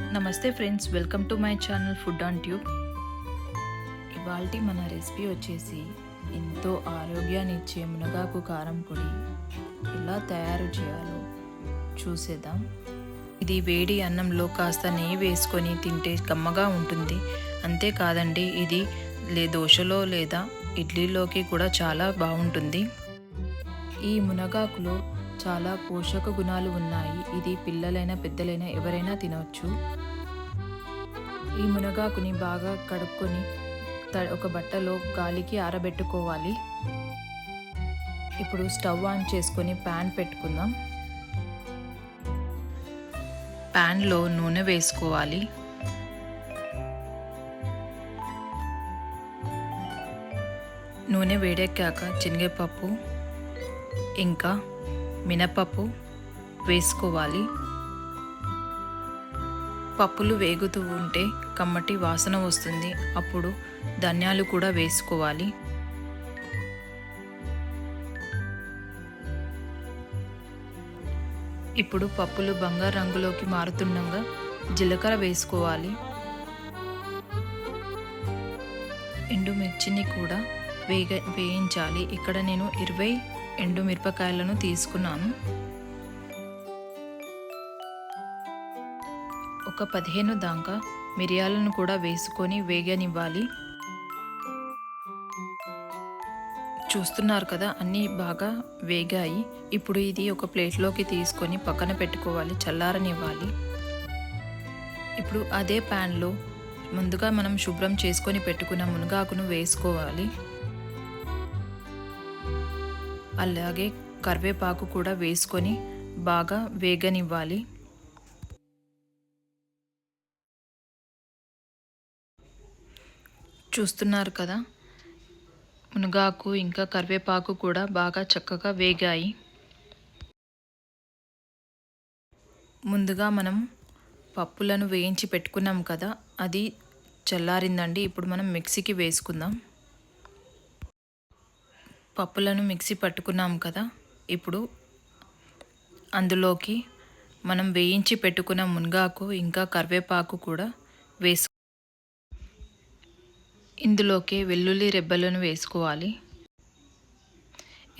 నమస్తే friends, welcome to my channel food on tube. ఇవాల్టి మన రెసిపీ వచ్చేసి ఎంతో ఆరోగ్యాన్ని ఇచ్చే మునగాకు కారం పొడి ఎలా తయారు చేయాలో చూసేద్దాం. ఇది వేడి అన్నంలో కాస్త నెయ్యి వేసుకొని తింటే కమ్మగా ఉంటుంది. అంతేకాదండి, ఇది దోశలో లేదా ఇడ్లీలోకి కూడా చాలా బాగుంటుంది. ఈ మునగాకులో చాలా పోషక గుణాలు ఉన్నాయి. ఇది పిల్లలైనా పెద్దలైనా ఎవరైనా తినవచ్చు. ఈ మునగాకుని బాగా కడుక్కొని ఒక బట్టలో గాలికి ఆరబెట్టుకోవాలి. ఇప్పుడు స్టవ్ ఆన్ చేసుకొని ప్యాన్ పెట్టుకుందాం. ప్యాన్లో నూనె వేసుకోవాలి. నూనె వేడెక్కాక శనగపప్పు ఇంకా మినపప్పు వేసుకోవాలి. పప్పులు వేగుతూ ఉంటే కమ్మటి వాసన వస్తుంది. అప్పుడు ధనియాలు కూడా వేసుకోవాలి. ఇప్పుడు పప్పులు బంగారు రంగులోకి మారుతుండగా జీలకర్ర వేసుకోవాలి. ఎండుమిర్చిని కూడా వేయించాలి. ఇక్కడ నేను 20 ఎండుమిరపకాయలను తీసుకున్నాను. ఒక 15 దాకా మిరియాలను కూడా వేసుకొని వేగనివ్వాలి. చూస్తున్నారు కదా, అన్నీ బాగా వేగాయి. ఇప్పుడు ఇది ఒక ప్లేట్లోకి తీసుకొని పక్కన పెట్టుకోవాలి, చల్లారనివ్వాలి. ఇప్పుడు అదే ప్యాన్లో ముందుగా మనం శుభ్రం చేసుకొని పెట్టుకున్న మునగాకును వేసుకోవాలి. అలాగే కరివేపాకు కూడా వేసుకొని బాగా వేగనివ్వాలి. చూస్తున్నారు కదా, మునగాకు ఇంకా కరివేపాకు కూడా బాగా చక్కగా వేగాయి. ముందుగా మనం పప్పులను వేయించి పెట్టుకున్నాం కదా, అది చల్లారిందండి. ఇప్పుడు మనం మిక్సీకి వేసుకుందాం. పప్పులను మిక్సీ పట్టుకున్నాం కదా, ఇప్పుడు అందులోకి మనం వేయించి పెట్టుకున్న మునగాకు ఇంకా కరివేపాకు కూడా ఇందులోకి వెల్లుల్లి రెబ్బలను వేసుకోవాలి.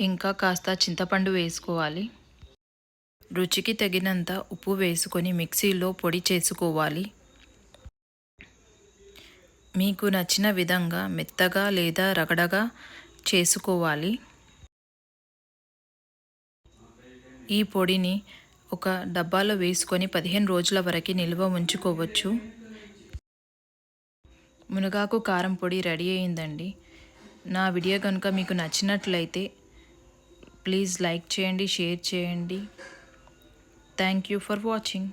ఇంకా కాస్త చింతపండు వేసుకోవాలి. రుచికి తగినంత ఉప్పు వేసుకొని మిక్సీలో పొడి చేసుకోవాలి. మీకు నచ్చిన విధంగా మెత్తగా లేదా రగడగా చేసుకోవాలి. ఈ పొడిని ఒక డబ్బాలో వేసుకొని 15 రోజుల వరకు నిల్వ ఉంచుకోవచ్చు. మునగాకు కారం పొడి రెడీ అయిందండి. నా వీడియో కనుక మీకు నచ్చినట్లయితే ప్లీజ్ లైక్ చేయండి, షేర్ చేయండి. Thank you for watching.